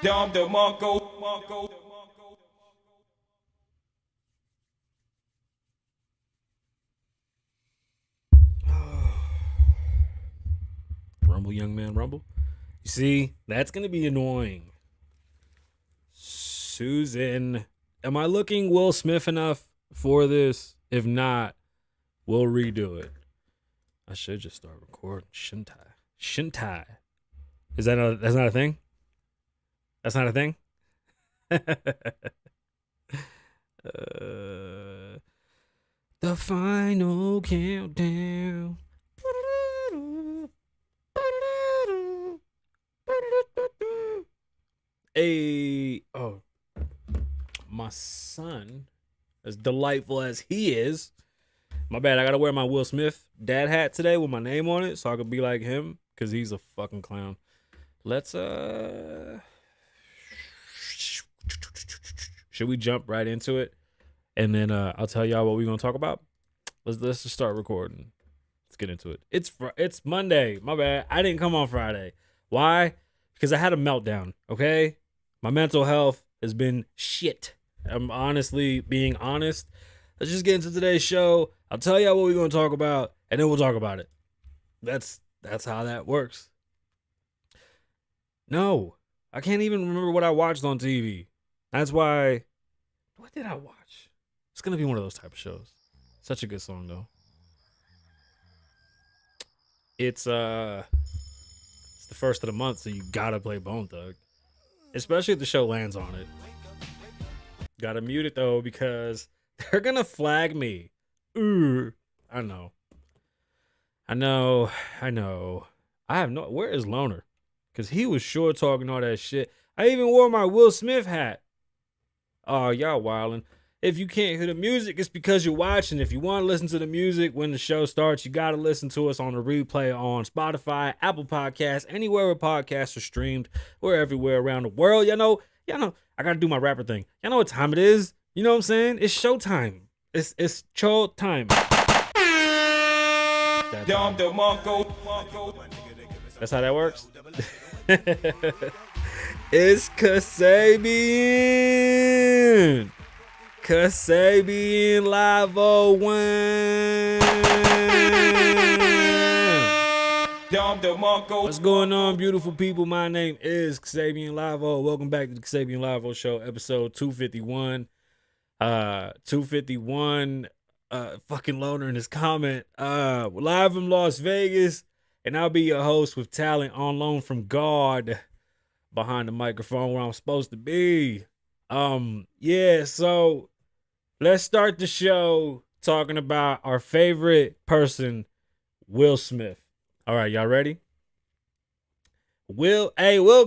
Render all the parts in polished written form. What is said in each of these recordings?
Dom the Monko. Rumble, young man, rumble. You see, that's going to be annoying. Susan, am I looking Will Smith enough for this? If not, we'll redo it. I should just start recording, shouldn't I? Is that's not a thing? That's not a thing? The final countdown. My son, as delightful as he is, my bad, I gotta wear my Will Smith dad hat today with my name on it so I could be like him, because he's a fucking clown. Let's, should we jump right into it? And then I'll tell y'all what we're gonna talk about. Let's just start recording. Let's get into it. It's Monday. My bad. I didn't come on Friday. Why? Because I had a meltdown, okay? My mental health has been shit. I'm honestly being honest. Let's just get into today's show. I'll tell y'all what we're going to talk about, and then we'll talk about it. That's how that works. No, I can't even remember what I watched on TV. That's why, what did I watch? It's going to be one of those type of shows. Such a good song, though. It's the first of the month, so you gotta play Bone Thug. Especially if the show lands on it. Gotta mute it though, because they're gonna flag me. I know. I have no, where is Loner? Because he was sure talking all that shit. I even wore my Will Smith hat. Oh, y'all wildin'. If you can't hear the music, it's because you're watching. If you want to listen to the music when the show starts, you got to listen to us on the replay on Spotify, Apple Podcasts, anywhere where podcasts are streamed. We're everywhere around the world. Y'all know, I got to do my rapper thing. Y'all know what time it is. You know what I'm saying? It's showtime. It's show time. That's how that works. It's Kasabian Lavoe Show. What's going on, beautiful people? My name is Kasabian Lavoe. Welcome back to the Kasabian Lavoe Show, episode 251. 251. Fucking Loner in his comment. Live from Las Vegas, and I'll be your host with talent on loan from God behind the microphone where I'm supposed to be. So let's start the show talking about our favorite person, Will Smith. All right, y'all ready? Will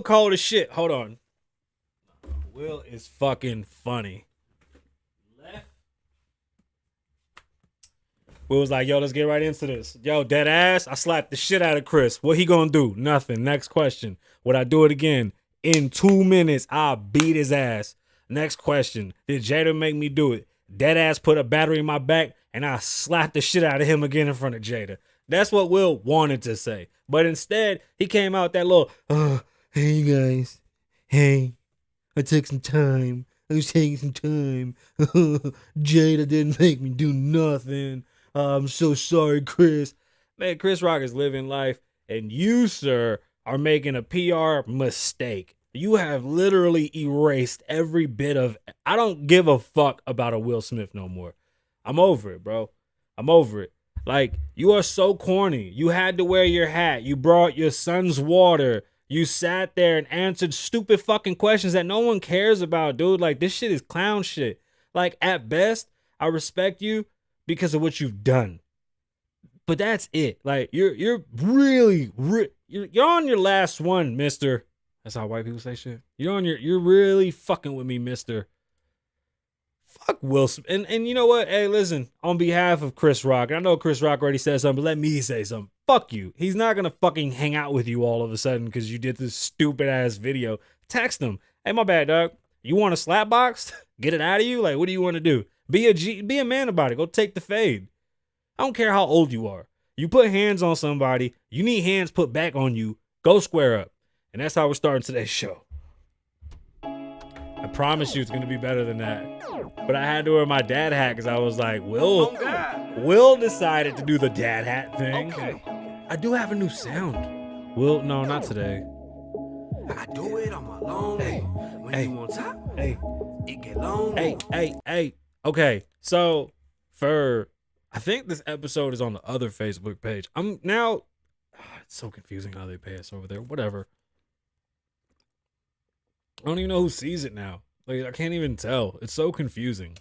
cold as shit. Hold on. Will is fucking funny. Will was like, yo, let's get right into this. Yo, dead ass, I slapped the shit out of Chris. What he gonna do? Nothing. Next question. Would I do it again? In 2 minutes, I'll beat his ass. Next question. Did Jada make me do it? Dead ass put a battery in my back, and I slapped the shit out of him again in front of Jada. That's what Will wanted to say. But instead, he came out that little, hey guys. Hey, I took some time. I was taking some time. Jada didn't make me do nothing. I'm so sorry, Chris. Man, Chris Rock is living life, and you, sir, are making a PR mistake. You have literally erased every bit of... I don't give a fuck about a Will Smith no more. I'm over it, bro. I'm over it. Like, you are so corny. You had to wear your hat. You brought your son's water. You sat there and answered stupid fucking questions that no one cares about, dude. Like, this shit is clown shit. Like, at best, I respect you because of what you've done. But that's it. Like, you're really you're on your last one, mister. That's how white people say shit. You're really fucking with me, mister. Fuck Will Smith. And you know what? Hey, listen, on behalf of Chris Rock, I know Chris Rock already said something, but let me say something. Fuck you. He's not gonna fucking hang out with you all of a sudden because you did this stupid ass video. Text him. Hey, my bad, dog. You want a slap box? Get it out of you? Like, what do you want to do? Be a man about it. Go take the fade. I don't care how old you are. You put hands on somebody, you need hands put back on you. Go square up. And that's how we're starting today's show. promise you it's gonna be better than that. But I had to wear my dad hat because I was like, Will decided to do the dad hat thing. Okay. I do have a new sound. Will, no, not today. I do it on my long way. When you on top, it get long. Hey. Okay, so I think this episode is on the other Facebook page. It's so confusing how they pay us over there. Whatever. I don't even know who sees it now. Like, I can't even tell. It's so confusing.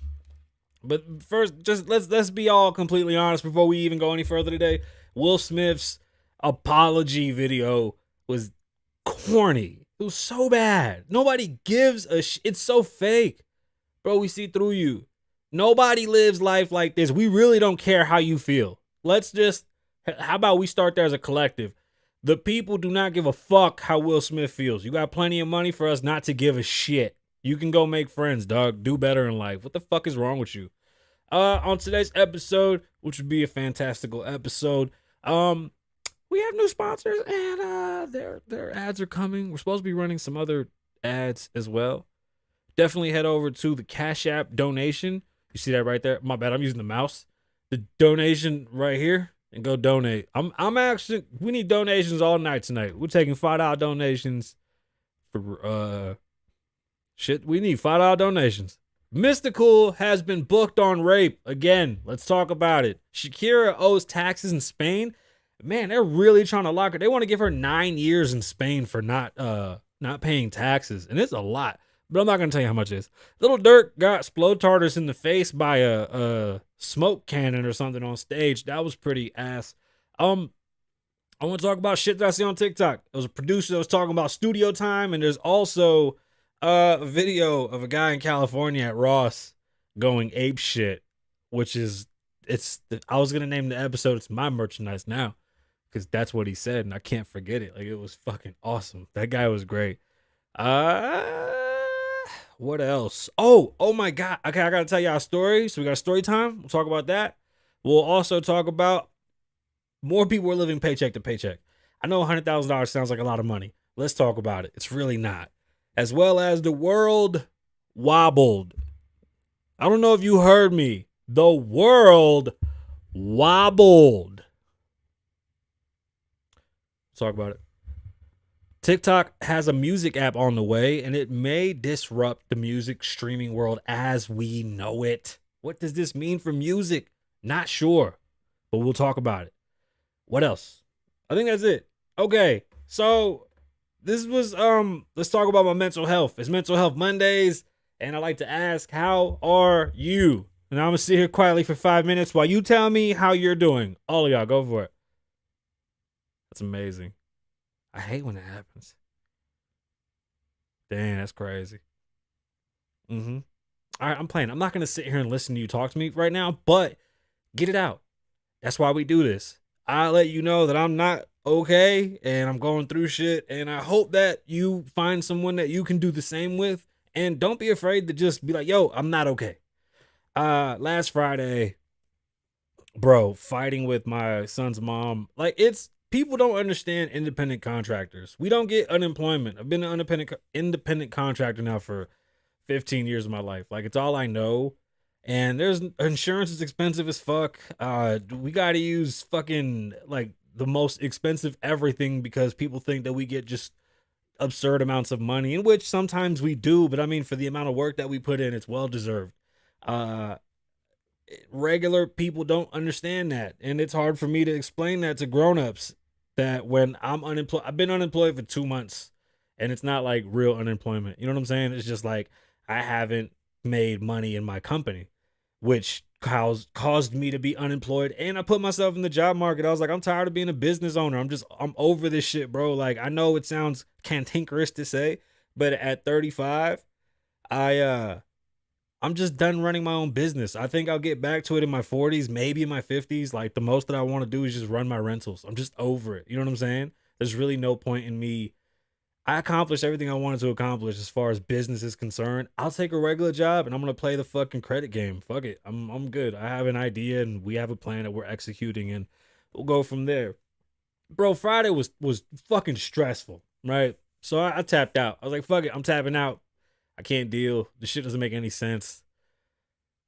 But first, just let's be all completely honest before we even go any further today. Will Smith's apology video was corny. It was so bad. Nobody gives a shit. It's so fake. Bro, we see through you. Nobody lives life like this. We really don't care how you feel. How about we start there as a collective? The people do not give a fuck how Will Smith feels. You got plenty of money for us not to give a shit. You can go make friends, dog. Do better in life. What the fuck is wrong with you? On today's episode, which would be a fantastical episode, we have new sponsors and their ads are coming. We're supposed to be running some other ads as well. Definitely head over to the Cash App donation. You see that right there? My bad, I'm using the mouse. The donation right here. And go donate. We need donations all night tonight. We're taking $5 donations for we need $5 donations. Mystical has been booked on rape again. Let's talk about it. Shakira owes taxes in Spain. Man, they're really trying to lock her. They want to give her 9 years in Spain for not paying taxes, and it's a lot. But I'm not gonna tell you how much it is. Lil Durk got splotarders in the face by a smoke cannon or something on stage. That was pretty ass. I want to talk about shit that I see on TikTok. There was a producer that was talking about studio time, and there's also a video of a guy in California at Ross going ape shit, which is I was gonna name the episode "It's My Merchandise Now" because that's what he said, and I can't forget it. Like, it was fucking awesome. That guy was great. What else? Oh my God. Okay, I gotta tell y'all a story. So we got a story time. We'll talk about that. We'll also talk about more people are living paycheck to paycheck. I know $100,000 sounds like a lot of money. Let's talk about it. It's really not. As well as the world wobbled. I don't know if you heard me. The world wobbled. Let's talk about it. TikTok has a music app on the way, and it may disrupt the music streaming world as we know it. What does this mean for music? Not sure, but we'll talk about it. What else? I think that's it. Okay, so this was let's talk about my mental health. It's Mental Health Mondays, and I like to ask, how are you? And I'm gonna sit here quietly for 5 minutes while you tell me how you're doing. All of y'all, go for it. That's amazing. I hate when it happens. Damn, that's crazy. All right, I'm playing. I'm not going to sit here and listen to you talk to me right now, but get it out. That's why we do this. I let you know that I'm not okay and I'm going through shit, and I hope that you find someone that you can do the same with, and don't be afraid to just be like, yo, I'm not okay. Last Friday, bro, fighting with my son's mom. Like, people don't understand independent contractors. We don't get unemployment. I've been an independent contractor now for 15 years of my life. Like, it's all I know. And insurance is expensive as fuck. We got to use fucking like the most expensive everything because people think that we get just absurd amounts of money, in which sometimes we do. But I mean, for the amount of work that we put in, it's well deserved. Regular people don't understand that. And it's hard for me to explain that to grownups. That when I'm unemployed, I've been unemployed for 2 months, and it's not like real unemployment. You know what I'm saying? It's just like I haven't made money in my company, which caused me to be unemployed. And I put myself in the job market. I was like, I'm tired of being a business owner. I'm over this shit, bro. Like, I know it sounds cantankerous to say, but at 35, I'm just done running my own business. I think I'll get back to it in my 40s, maybe in my 50s. Like, the most that I want to do is just run my rentals. I'm just over it. You know what I'm saying? There's really no point in me. I accomplished everything I wanted to accomplish as far as business is concerned. I'll take a regular job and I'm going to play the fucking credit game. Fuck it. I'm good. I have an idea and we have a plan that we're executing, and we'll go from there. Bro, Friday was fucking stressful, right? So I tapped out. I was like, fuck it. I'm tapping out. I can't deal. The shit doesn't make any sense.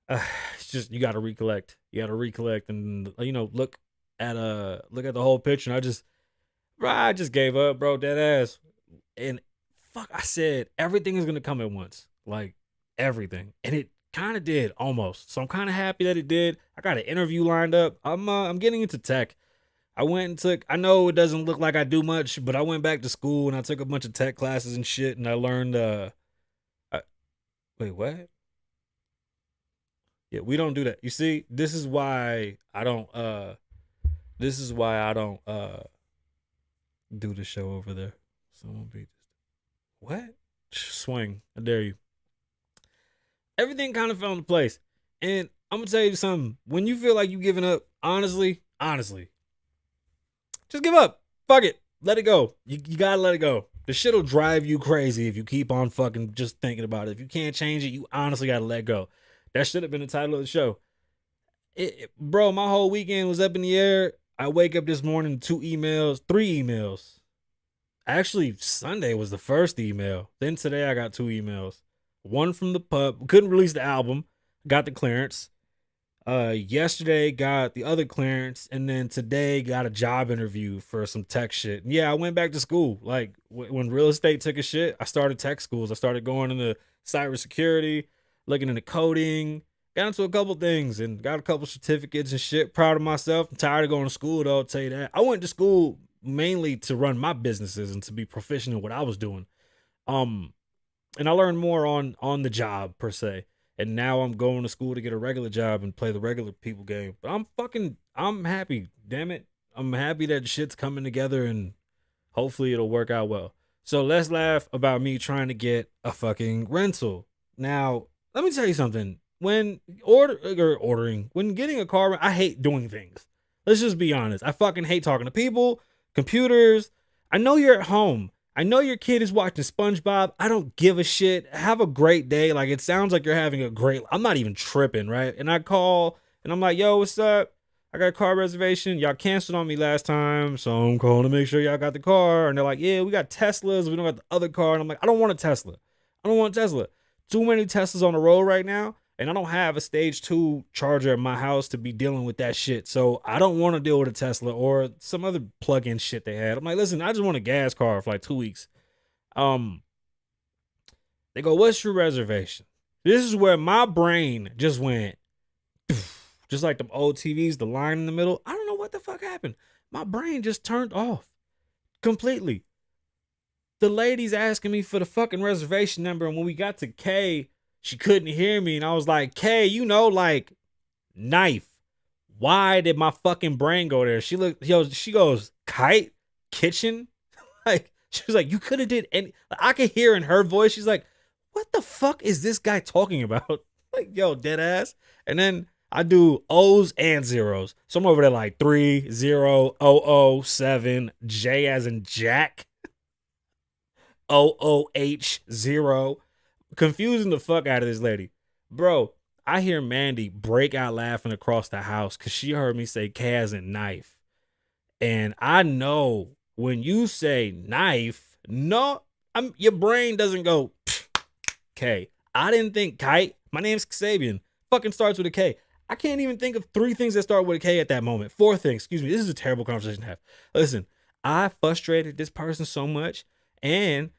It's just you got to recollect. You got to recollect and look at the whole picture. And I just gave up, bro. Dead ass. And fuck, I said everything is gonna come at once, like everything, and it kind of did almost. So I'm kind of happy that it did. I got an interview lined up. I'm getting into tech. I went and took. I know it doesn't look like I do much, but I went back to school and I took a bunch of tech classes and shit, and I learned. Wait, what? Yeah, we don't do that. You see, this is why I don't. This is why I don't do the show over there. Someone beat this. What? Swing. I dare you. Everything kind of fell into place. And I'm gonna tell you something. When you feel like you giving up, honestly, just give up. Fuck it. Let it go. You gotta let it go. The shit'll drive you crazy if you keep on fucking just thinking about it. If you can't change it, you honestly gotta let go. That should have been the title of the show. Bro, my whole weekend was up in the air. I wake up this morning, 3 emails. Actually, Sunday was the first email. Then today I got 2 emails. One from the pub. Couldn't release the album. Got the clearance. Yesterday got the other clearance. And then today got a job interview for some tech shit. And yeah, I went back to school. Like when real estate took a shit, I started tech schools. I started going into cybersecurity, looking into coding. Got into a couple things and got a couple certificates and shit. Proud of myself. I'm tired of going to school though, I'll tell you that. I went to school mainly to run my businesses and to be proficient in what I was doing. And I learned more on the job per se. And now I'm going to school to get a regular job and play the regular people game. But I'm happy, damn it. I'm happy that shit's coming together and hopefully it'll work out well. So let's laugh about me trying to get a fucking rental. Now, let me tell you something. When when getting a car, I hate doing things. Let's just be honest. I fucking hate talking to people, computers. I know you're at home. I know your kid is watching SpongeBob. I don't give a shit. Have a great day. Like, it sounds like you're having a great... I'm not even tripping, right? And I call, and I'm like, yo, what's up? I got a car reservation. Y'all canceled on me last time, so I'm calling to make sure y'all got the car. And they're like, yeah, we got Teslas. We don't got the other car. And I'm like, I don't want a Tesla. I don't want a Tesla. Too many Teslas on the road right now. And I don't have a stage 2 charger at my house to be dealing with that shit. So I don't want to deal with a Tesla or some other plug-in shit they had. I'm like, listen, I just want a gas car for like 2 weeks. They go, what's your reservation? This is where my brain just went, just like them old TVs, the line in the middle. I don't know what the fuck happened. My brain just turned off completely. The lady's asking me for the fucking reservation number. And when we got to K, she couldn't hear me, and I was like, Kay, like, knife. Why did my fucking brain go there? She goes, kite, kitchen? Like, she was like, you could have did any... I could hear in her voice, she's like, what the fuck is this guy talking about? Like, yo, dead ass. And then I do O's and zeros. So I'm over there like 300007, J as in Jack, OOH0. Confusing the fuck out of this lady. Bro, I hear Mandy break out laughing across the house because she heard me say K as in knife. And I know when you say knife, no, your brain doesn't go K. I didn't think kite. My name's Kasabian. Fucking starts with a K. I can't even think of 3 things that start with a K at that moment. 4 things. Excuse me. This is a terrible conversation to have. Listen, I frustrated this person so much, and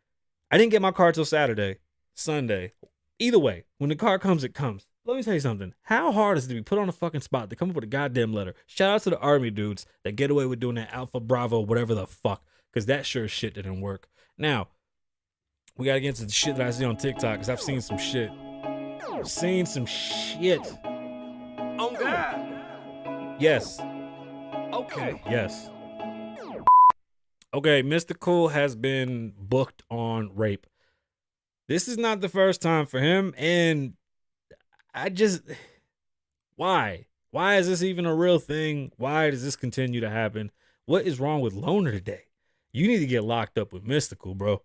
I didn't get my car till Saturday. Sunday. Either way, when the car comes, it comes. Let me tell you something. How hard is it to be put on a fucking spot to come up with a goddamn letter? Shout out to the army dudes that get away with doing that Alpha Bravo, whatever the fuck, because that sure as shit didn't work. Now, we gotta get into the shit that I see on TikTok, because I've seen some shit. Oh God. Yes. Okay. Yes. Okay, Mr. Cool has been booked on rape. This is not the first time for him, and why? Why is this even a real thing? Why does this continue to happen? What is wrong with Loner today? You need to get locked up with Mystical, bro.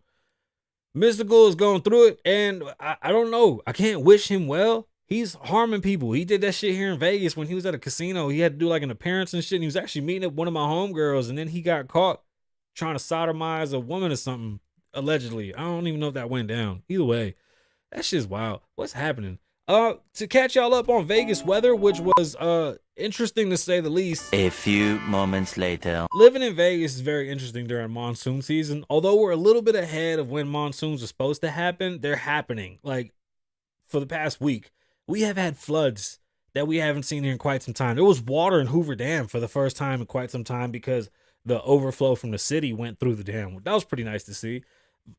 Mystical is going through it, and I don't know. I can't wish him well. He's harming people. He did that shit here in Vegas when he was at a casino. He had to do like an appearance and shit, and he was actually meeting up one of my homegirls, and then he got caught trying to sodomize a woman or something. Allegedly. I don't even know if that went down. Either way, That shit's wild. What's happening? To catch y'all up on Vegas weather, which was interesting to say the least. A few moments later. Living in Vegas is very interesting during monsoon season. Although we're a little bit ahead of when monsoons are supposed to happen, they're happening. Like for the past week, we have had floods that we haven't seen here in quite some time. There was water in Hoover Dam for the first time in quite some time because the overflow from the city went through the dam. That was pretty nice to see.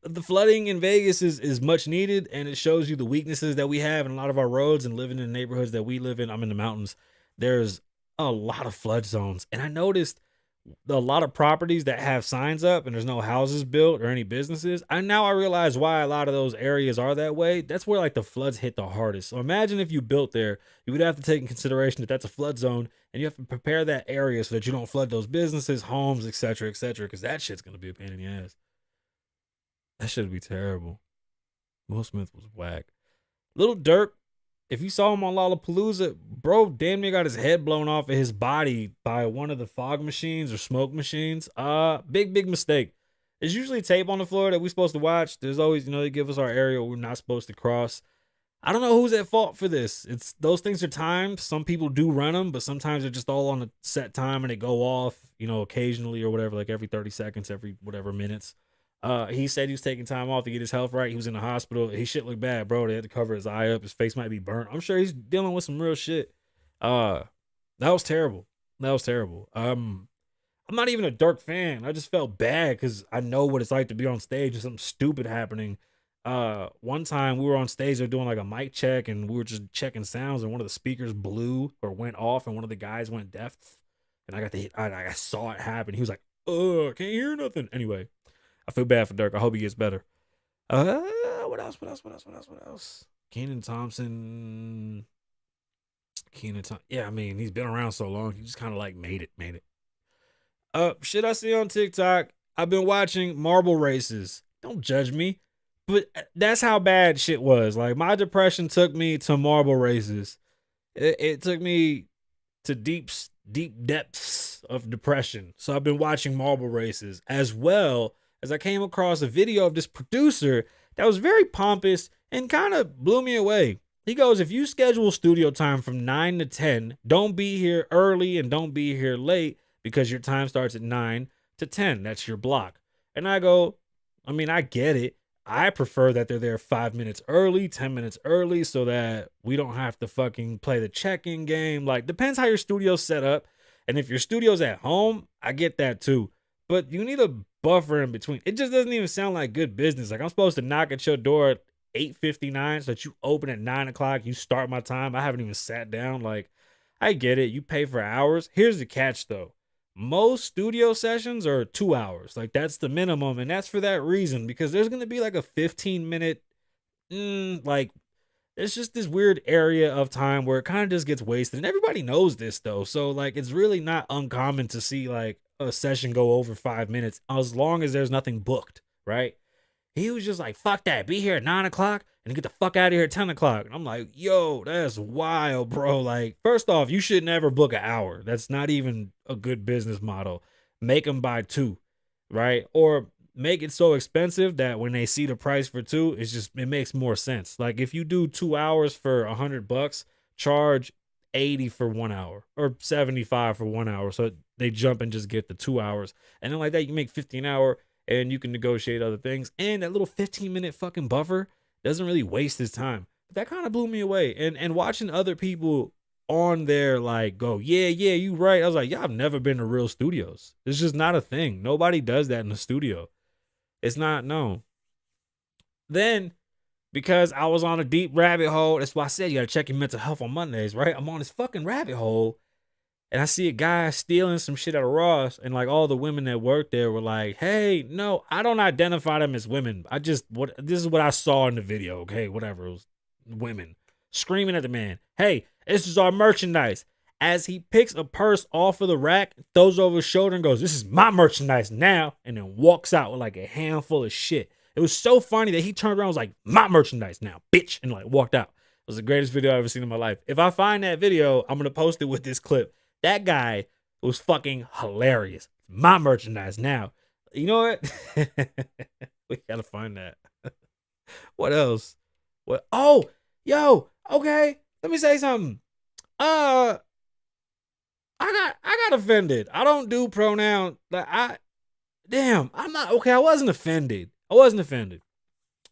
The flooding in Vegas is much needed, and it shows you the weaknesses that we have in a lot of our roads and living in the neighborhoods that we live in. I'm in the mountains. There's a lot of flood zones, and I noticed a lot of properties that have signs up and there's no houses built or any businesses. I realize why a lot of those areas are that way. That's where like the floods hit the hardest. So imagine if you built there, you would have to take in consideration that that's a flood zone, and you have to prepare that area so that you don't flood those businesses, homes, etc., etc., because that shit's gonna be a pain in the ass. That should be terrible. Will Smith was whack. Lil Durk, if you saw him on Lollapalooza, bro, damn near got his head blown off of his body by one of the fog machines or smoke machines. Big mistake. There's usually tape on the floor that we're supposed to watch. There's always, they give us our area we're not supposed to cross. I don't know who's at fault for this. Those things are timed. Some people do run them, but sometimes they're just all on a set time and they go off, occasionally or whatever, like every 30 seconds, every whatever minutes. He said he was taking time off to get his health right. He was in the hospital. His shit looked bad, bro. They had to cover his eye up. His face might be burnt. I'm sure he's dealing with some real shit. That was terrible. I'm not even a Durk fan. I just felt bad because I know what it's like to be on stage and something stupid happening. One time we were on stage, they're doing like a mic check and we were just checking sounds, and one of the speakers blew or went off, and one of the guys went deaf. And I saw it happen. He was like, "Oh, I can't hear nothing." Anyway, I feel bad for Durk. I hope he gets better. What else? Kenan Thompson. Yeah, I mean, he's been around so long. He just kind of like made it. Shit I see on TikTok. I've been watching marble races. Don't judge me. But that's how bad shit was. Like, my depression took me to marble races. It took me to deep depths of depression. So I've been watching marble races, as well as I came across a video of this producer that was very pompous and kind of blew me away. He goes, if you schedule studio time from 9 to 10, don't be here early and don't be here late because your time starts at 9 to 10. That's your block. And I go, I mean, I get it. I prefer that they're there 5 minutes early, 10 minutes early, so that we don't have to fucking play the check-in game. Like, depends how your studio's set up. And if your studio's at home, I get that too. But you need a buffer in between. It just doesn't even sound like good business. Like, I'm supposed to knock at your door at 8:59 so that you open at 9 o'clock. You start my time. I haven't even sat down. Like, I get it. You pay for hours. Here's the catch, though. Most studio sessions are 2 hours. Like, that's the minimum. And that's for that reason, because there's going to be like a 15-minute, like, it's just this weird area of time where it kind of just gets wasted. And everybody knows this, though. So, like, it's really not uncommon to see, like, a session go over 5 minutes as long as there's nothing booked, right? He was just like, fuck that. Be here at 9 o'clock and get the fuck out of here at 10 o'clock. And I'm like, yo, that's wild, bro. Like, first off, you should never book an hour. That's not even a good business model. Make them buy 2, right? Or make it so expensive that when they see the price for 2, it makes more sense. Like, if you do 2 hours for $100, charge 80 for 1 hour or 75 for 1 hour. So they jump and just get the 2 hours. And then like that, you can make 50 an hour. And you can negotiate other things. And that little 15-minute fucking buffer doesn't really waste his time. But that kind of blew me away. And watching other people on there like go, yeah, you right. I was like, y'all have never been to real studios. It's just not a thing. Nobody does that in the studio. It's not known. Then, because I was on a deep rabbit hole, that's why I said you gotta check your mental health on Mondays, right? I'm on this fucking rabbit hole. And I see a guy stealing some shit out of Ross, and like all the women that worked there were like, hey, no, I don't identify them as women. This is what I saw in the video. Okay, whatever. It was women screaming at the man, hey, this is our merchandise. As he picks a purse off of the rack, throws over his shoulder and goes, this is my merchandise now. And then walks out with like a handful of shit. It was so funny that he turned around and was like, my merchandise now, bitch. And like walked out. It was the greatest video I've ever seen in my life. If I find that video, I'm going to post it with this clip. That guy was fucking hilarious. My merchandise now. You know what? We gotta find that. What else? What? Oh, yo, okay. Let me say something. I got offended. I don't do pronoun. Like I'm not okay. I wasn't offended.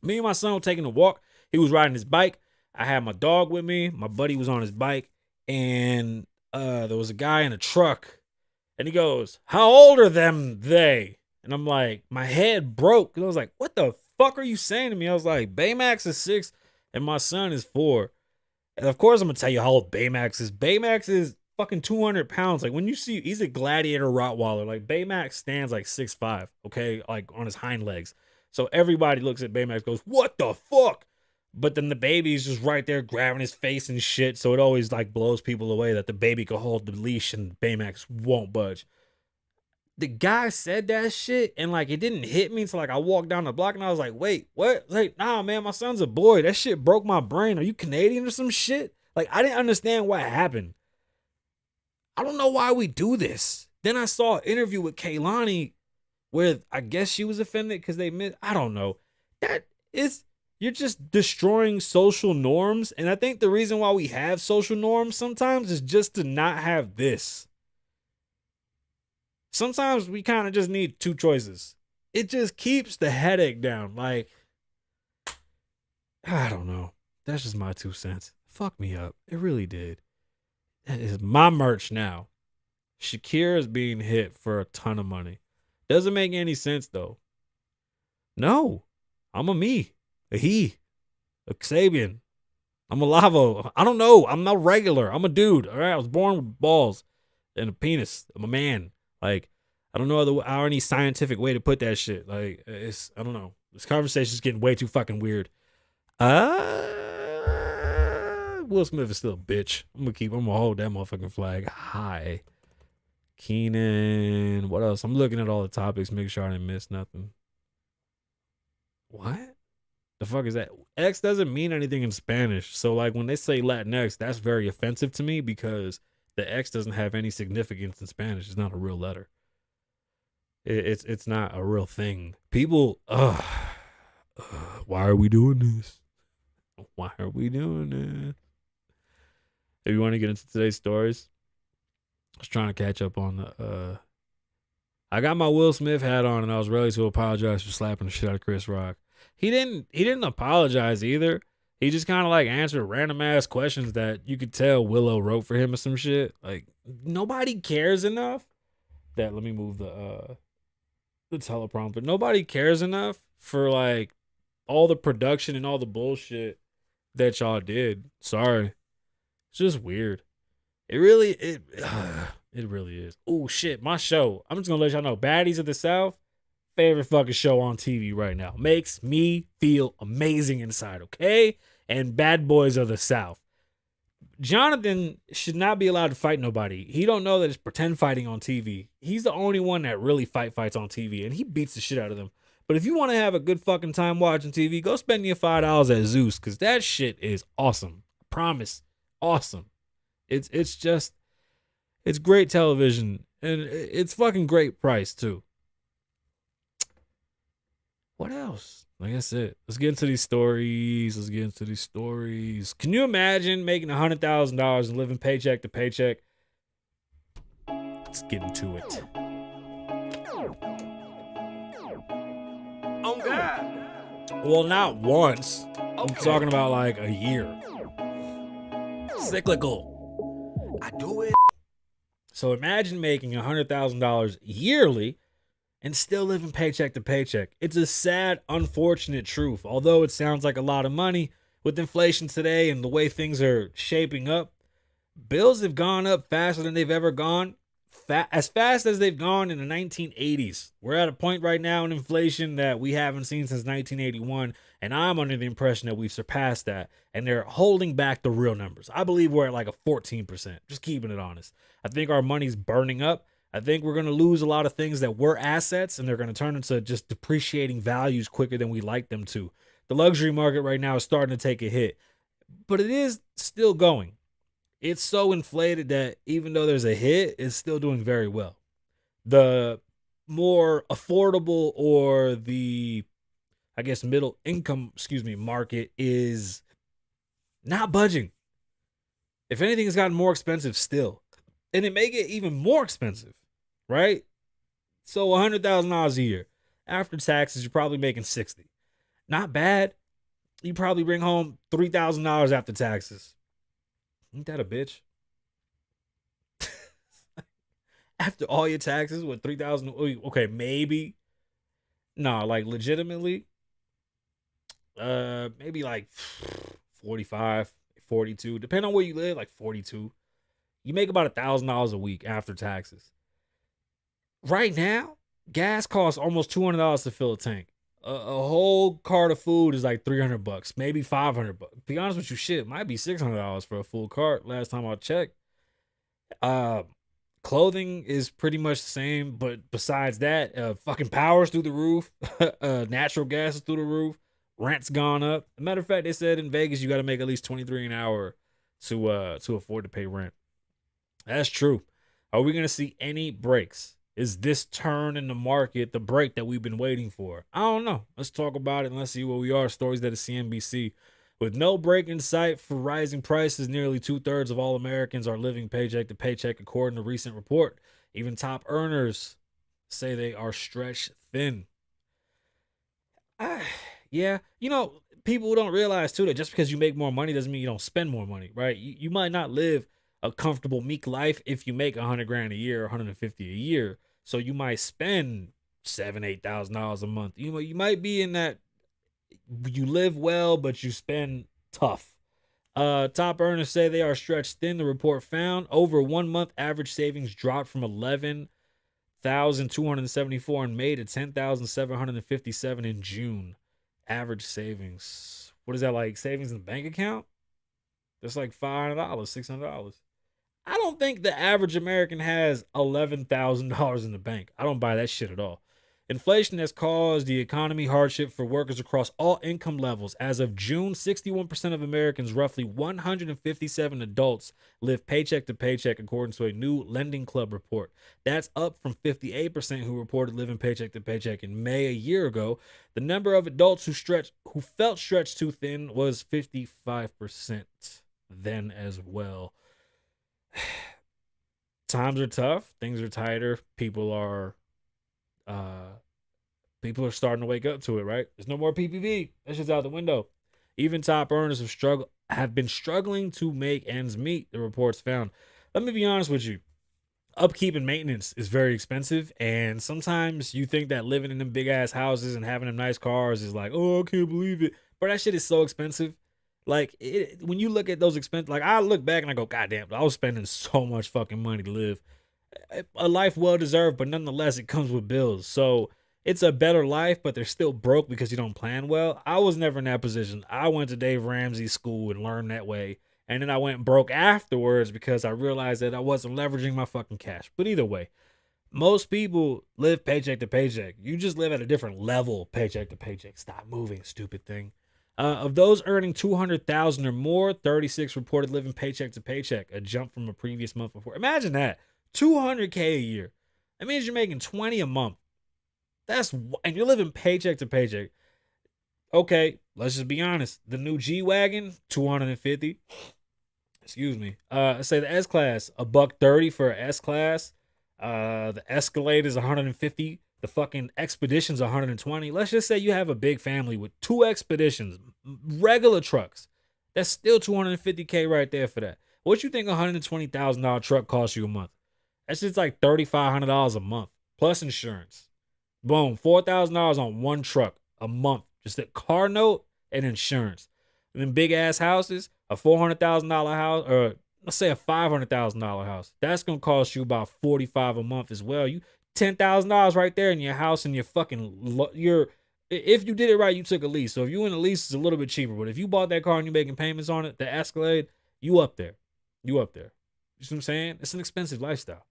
Me and my son were taking a walk. He was riding his bike. I had my dog with me. My buddy was on his bike, and there was a guy in a truck, and he goes, "How old are them they?" And I'm like, my head broke. And I was like, "What the fuck are you saying to me?" I was like, "Baymax is 6, and my son is 4." And of course, I'm gonna tell you how old Baymax is. Baymax is fucking 200 pounds. Like when you see, he's a gladiator Rottweiler. Like Baymax stands like 6'5", okay, like on his hind legs. So everybody looks at Baymax, goes, "What the fuck?" But then the baby's just right there grabbing his face and shit. So it always like blows people away that the baby could hold the leash and Baymax won't budge. The guy said that shit and like it didn't hit me until like I walked down the block and I was like, "Wait, what?" Like, nah, man, my son's a boy. That shit broke my brain. Are you Canadian or some shit? Like, I didn't understand what happened. I don't know why we do this. Then I saw an interview with Kaylani where I guess she was offended because they missed. I don't know. That is, you're just destroying social norms. And I think the reason why we have social norms sometimes is just to not have this. Sometimes we kind of just need two choices. It just keeps the headache down. Like, I don't know. That's just my 2 cents. Fuck me up. It really did. That is my merch now. Shakira is being hit for a ton of money. Doesn't make any sense though. No. I'm a me. A he. A Kasabian. I'm a Lavo. I don't know. I'm not regular. I'm a dude. All right. I was born with balls and a penis. I'm a man. Like, I don't know any scientific way to put that shit. Like, I don't know. This conversation is getting way too fucking weird. Will Smith is still a bitch. I'm gonna hold that motherfucking flag high. Keenan. What else? I'm looking at all the topics, making sure I didn't miss nothing. What? The fuck is that? X doesn't mean anything in Spanish. So like when they say Latinx, that's very offensive to me because the X doesn't have any significance in Spanish. It's not a real letter. It's not a real thing. People, why are we doing this? Why are we doing this? If you want to get into today's stories, I was trying to catch up on the. I got my Will Smith hat on, and I was ready to apologize for slapping the shit out of Chris Rock. He didn't apologize either. He just kind of like answered random ass questions that you could tell Willow wrote for him or some shit. Like nobody cares enough. Let me move the teleprompter. Nobody cares enough for like all the production and all the bullshit that y'all did. Sorry. It's just weird. It really is. Oh shit, my show. I'm just gonna let y'all know. Baddies of the South, favorite fucking show on TV right now. Makes me feel amazing inside, okay? And Bad Boys of the South. Jonathan should not be allowed to fight nobody. He don't know that it's pretend fighting on TV. He's the only one that really fights on TV, and he beats the shit out of them. But if you want to have a good fucking time watching TV, go spend your $5 at Zeus, because that shit is awesome. I promise. Awesome. It's great television, and it's fucking great price, too. What else? Like that's it. Let's get into these stories. Can you imagine making $100,000 and living paycheck to paycheck? Let's get into it. Oh God. Well, not once. I'm talking about like a year. Cyclical. I do it. So imagine making $100,000 yearly and still living paycheck to paycheck. It's a sad, unfortunate truth. Although it sounds like a lot of money, with inflation today and the way things are shaping up, bills have gone up faster than they've ever gone. As fast as they've gone in the 1980s. We're at a point right now in inflation that we haven't seen since 1981, and I'm under the impression that we've surpassed that, and they're holding back the real numbers. I believe we're at like a 14%, just keeping it honest. I think our money's burning up. I think we're going to lose a lot of things that were assets, and they're going to turn into just depreciating values quicker than we like them to. The luxury market right now is starting to take a hit, but it is still going. It's so inflated that even though there's a hit, it's still doing very well. The more affordable or the I guess, middle income, market is not budging. If anything, it's gotten more expensive still. And it may get even more expensive, right? So $100,000 a year. After taxes, you're probably making 60. Not bad. You probably bring home $3,000 after taxes. Ain't that a bitch? After all your taxes, with 3,000, okay, maybe. No, like legitimately, maybe like 45, 42, depending on where you live, like 42. You make about $1,000 a week after taxes. Right now, gas costs almost $200 to fill a tank. A whole cart of food is like $300, maybe $500. Be honest with you, shit, it might be $600 for a full cart. Last time I checked. Clothing is pretty much the same, but besides that, fucking power's through the roof. Natural gas is through the roof. Rent's gone up. As a matter of fact, they said in Vegas you got to make at least 23 an hour to afford to pay rent. That's true. Are we gonna see any breaks? Is this turn in the market the break that we've been waiting for? I don't know. Let's talk about it and let's see where we are. Stories that is CNBC. With no break in sight for rising prices, nearly 2/3 of all Americans are living paycheck to paycheck, according to a recent report. Even top earners say they are stretched thin. Yeah, people don't realize too that just because you make more money doesn't mean you don't spend more money, right? You might not live a comfortable, meek life if you make 100 grand a year, 150 a year. So you might spend $7,000-8,000 a month. You might be in that. You live well, but you spend tough. Top earners say they are stretched thin. The report found over 1 month average savings dropped from 11,274 in May to 10,757 in June. Average savings. What is that, like savings in the bank account? That's like $500, $600. I don't think the average American has $11,000 in the bank. I don't buy that shit at all. Inflation has caused the economy hardship for workers across all income levels. As of June, 61% of Americans, roughly 157 adults, live paycheck to paycheck, according to a new Lending Club report. That's up from 58% who reported living paycheck to paycheck in May a year ago. The number of adults who felt stretched too thin was 55% then as well. Times are tough. Things are tighter. People are starting to wake up to it, right? There's no more PPP. That shit's out the window. Even top earners have been struggling to make ends meet, the reports found. Let me be honest with you. Upkeep and maintenance is very expensive, and sometimes you think that living in them big ass houses and having them nice cars is like, oh, I can't believe it. But that shit is so expensive. Like, when you look at those expenses, like, I look back and I go, God damn, I was spending so much fucking money to live a life well deserved, but nonetheless, it comes with bills. So it's a better life, but they're still broke because you don't plan well. I was never in that position. I went to Dave Ramsey's school and learned that way. And then I went broke afterwards because I realized that I wasn't leveraging my fucking cash. But either way, most people live paycheck to paycheck. You just live at a different level, paycheck to paycheck. Stop moving, stupid thing. Of those earning $200,000 or more, 36 reported living paycheck to paycheck, a jump from a previous month before. Imagine that, $200K a year. That means you're making $20 a month. And you're living paycheck to paycheck. Okay, let's just be honest. The new G-Wagon, $250. Excuse me. Say the S-Class, $130 for an S-Class. The Escalade is $150. The fucking Expedition's $120. Let's just say you have a big family with 2 Expeditions, regular trucks. That's still $250K right there for that. What you think a $120,000 truck costs you a month? That's just like $3,500 a month plus insurance. Boom, $4,000 on one truck a month. Just a car note and insurance. And then big ass houses, a $400,000 house, or let's say a $500,000 house. That's gonna cost you about $45 a month as well. You $10,000 right there in your house and your fucking if you did it right, you took a lease. So if you in a lease, it's a little bit cheaper. But if you bought that car and you're making payments on it, the Escalade, you up there. You know what I'm saying? It's an expensive lifestyle.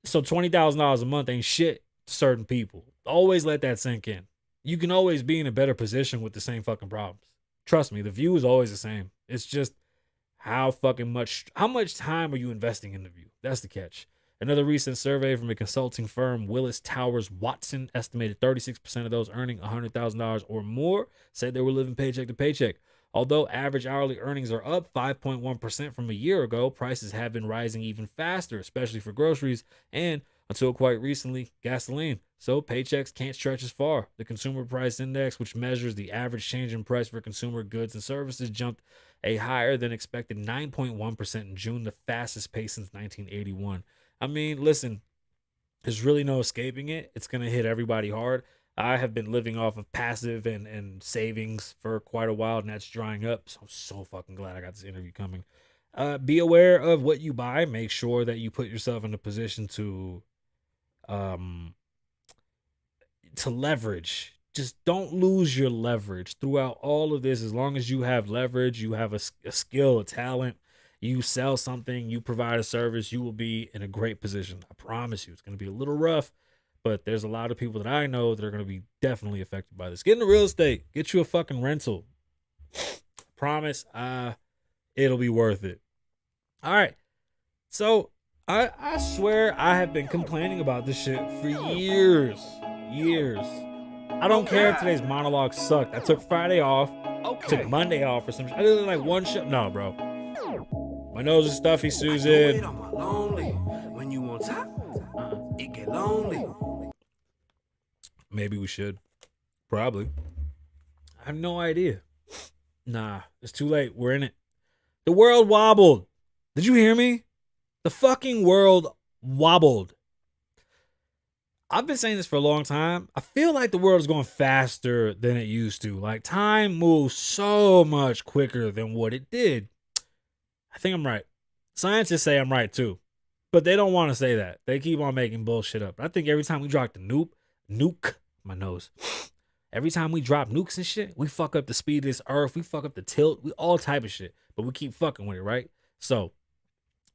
So $20,000 a month ain't shit to certain people. Always let that sink in. You can always be in a better position with the same fucking problems. Trust me, the view is always the same. It's just how much time are you investing in the view? That's the catch. Another recent survey from a consulting firm, Willis Towers Watson, estimated 36% of those earning $100,000 or more said they were living paycheck to paycheck. Although average hourly earnings are up 5.1% from a year ago, prices have been rising even faster, especially for groceries and, until quite recently, gasoline. So paychecks can't stretch as far. The Consumer Price Index, which measures the average change in price for consumer goods and services, jumped a higher than expected 9.1% in June, the fastest pace since 1981. I mean, listen, there's really no escaping it. It's going to hit everybody hard. I have been living off of passive and savings for quite a while, and that's drying up. So I'm so fucking glad I got this interview coming. Be aware of what you buy. Make sure that you put yourself in a position to leverage. Just don't lose your leverage throughout all of this. As long as you have leverage, you have a skill, a talent, you sell something, you provide a service, you will be in a great position. I promise you. It's going to be a little rough, but there's a lot of people that I know that are going to be definitely affected by this. Get into real estate. Get you a fucking rental. Promise, it'll be worth it. All right. So I swear I have been complaining about this shit for years. I don't care if today's monologue sucked. I took Friday off, took Monday off or some shit. I did like one shit. No, bro. My nose is stuffy, Susan. When you on top, it get lonely. Maybe we should. Probably. I have no idea. Nah, it's too late. We're in it. The world wobbled. Did you hear me? The fucking world wobbled. I've been saying this for a long time. I feel like the world is going faster than it used to. Like, time moves so much quicker than what it did. I think I'm right. Scientists say I'm right too, but they don't want to say that. They keep on making bullshit up. I think every time we drop the nuke, my nose. Every time we drop nukes and shit, we fuck up the speed of this earth. We fuck up the tilt. We all type of shit, but we keep fucking with it, right? So,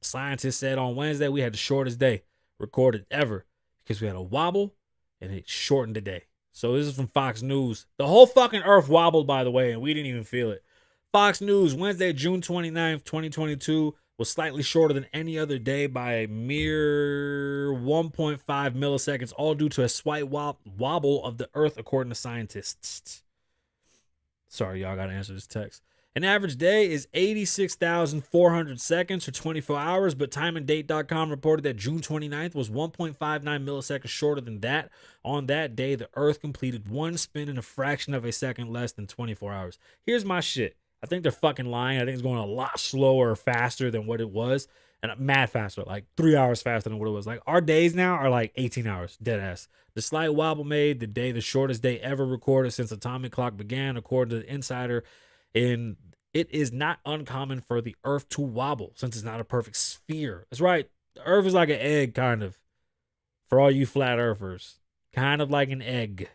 scientists said on Wednesday we had the shortest day recorded ever because we had a wobble and it shortened the day. So this is from Fox News. The whole fucking earth wobbled, by the way, and we didn't even feel it. Fox News, Wednesday, June 29th, 2022, was slightly shorter than any other day by a mere 1.5 milliseconds, all due to a slight wobble of the earth, according to scientists. Sorry, y'all got to answer this text. An average day is 86,400 seconds or 24 hours, but timeanddate.com reported that June 29th was 1.59 milliseconds shorter than that. On that day, the earth completed one spin in a fraction of a second less than 24 hours. Here's my shit. I think they're fucking lying. I think it's going a lot slower or faster than what it was. And mad faster, like 3 hours faster than what it was. Like, our days now are like 18 hours, dead ass. The slight wobble made the day the shortest day ever recorded since atomic clock began, according to the Insider. It is not uncommon for the earth to wobble since it's not a perfect sphere. That's right. The earth is like an egg, kind of. For all you flat earthers. Kind of like an egg.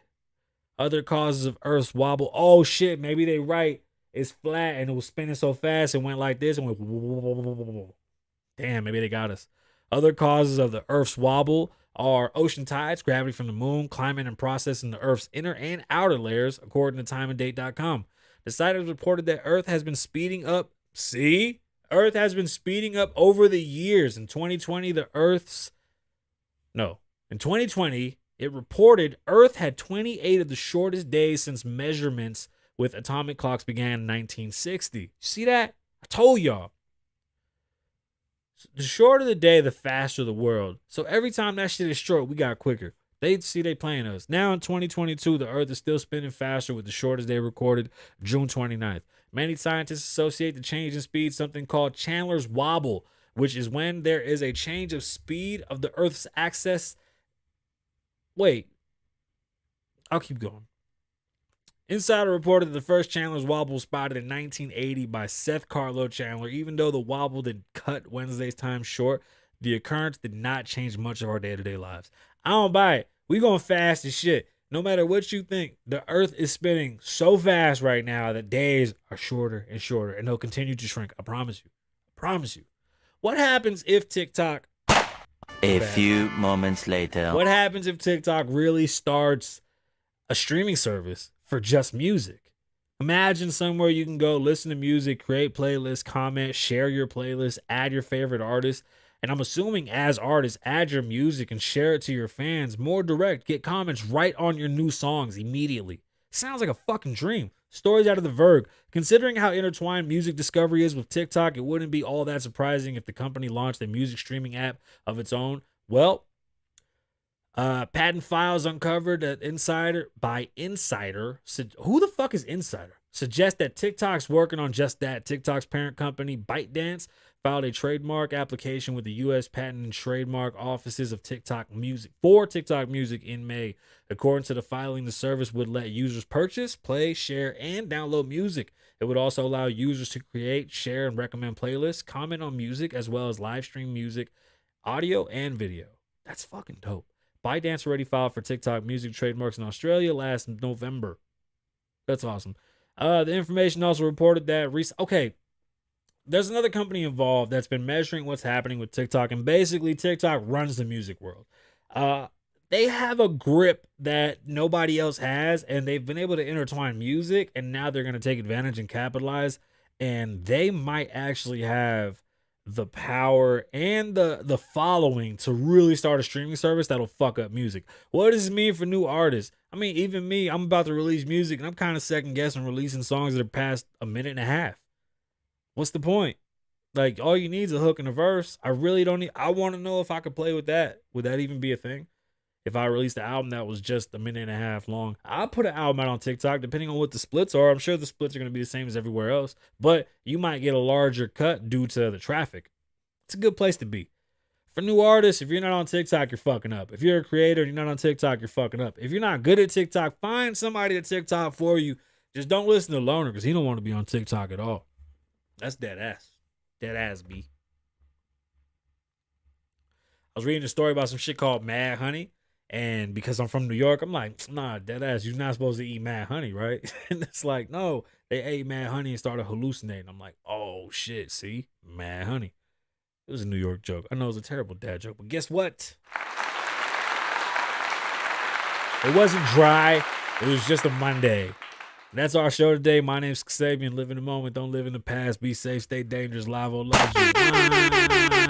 Other causes of earth's wobble. Oh, shit. Maybe they right. It's flat and it was spinning so fast and went like this and went. Damn, maybe they got us. Other causes of the earth's wobble are ocean tides, gravity from the moon, climate and processing the earth's inner and outer layers, according to timeanddate.com. The site has reported that Earth has been speeding up. See? Earth has been speeding up over the years. In 2020, in 2020, it reported Earth had 28 of the shortest days since measurements with atomic clocks began in 1960. See that? I told y'all. The shorter the day, the faster the world. So every time that shit is short, we got quicker. They playing us. Now in 2022, the earth is still spinning faster with the shortest day recorded, June 29th. Many scientists associate the change in speed something called Chandler's wobble, which is when there is a change of speed of the earth's axis. Wait, I'll keep going. Insider reported that the first Chandler's wobble was spotted in 1980 by Seth Carlo Chandler. Even though the wobble did cut Wednesday's time short, the occurrence did not change much of our day-to-day lives. I don't buy it. We going fast as shit. No matter what you think, the earth is spinning so fast right now that days are shorter and shorter, and they'll continue to shrink. I promise you. I promise you. What happens if TikTok... A few moments later. What happens if TikTok really starts a streaming service for just music? Imagine somewhere you can go listen to music, create playlists, comment, share your playlist, add your favorite artist, And I'm assuming as artists, add your music and share it to your fans more direct. Get comments right on your new songs immediately. Sounds like a fucking dream. Stories out of the Verge. Considering how intertwined music discovery is with TikTok, it wouldn't be all that surprising if the company launched a music streaming app of its own. Well, patent files uncovered at Insider. Who the fuck is Insider? Suggest that TikTok's working on just that. TikTok's parent company, ByteDance, filed a trademark application with the U.S. Patent and Trademark Offices of TikTok Music for TikTok Music in May. According to the filing, the service would let users purchase, play, share, and download music. It would also allow users to create, share, and recommend playlists, comment on music, as well as live stream music, audio, and video. That's fucking dope. ByteDance already filed for TikTok Music trademarks in Australia last November. That's awesome. The information also reported that there's another company involved that's been measuring what's happening with TikTok, and basically TikTok runs the music world. They have a grip that nobody else has, and they've been able to intertwine music, and now they're going to take advantage and capitalize, and they might actually have the power and the following to really start a streaming service that'll fuck up music. What does this mean for new artists? I mean, even me, I'm about to release music and I'm kind of second guessing releasing songs that are past a minute and a half. What's the point? Like, all you need is a hook and a verse. I really don't need, I want to know if I could play with that. Would that even be a thing? If I released an album that was just a minute and a half long, I'll put an album out on TikTok, depending on what the splits are. I'm sure the splits are going to be the same as everywhere else, but you might get a larger cut due to the traffic. It's a good place to be. For new artists, if you're not on TikTok, you're fucking up. If you're a creator and you're not on TikTok, you're fucking up. If you're not good at TikTok, find somebody at TikTok for you. Just don't listen to Loner because he don't want to be on TikTok at all. That's dead ass. Dead ass, B. I was reading a story about some shit called Mad Honey. And because I'm from New York, I'm like, nah, dead ass, you're not supposed to eat mad honey, right? And it's like, no, they ate mad honey and started hallucinating. I'm like, oh shit, see? Mad honey. It was a New York joke. I know it was a terrible dad joke, but guess what? It wasn't dry. It was just a Monday. And that's our show today. My name's Kasabian. Live in the moment. Don't live in the past. Be safe. Stay dangerous. Lavoe loves you.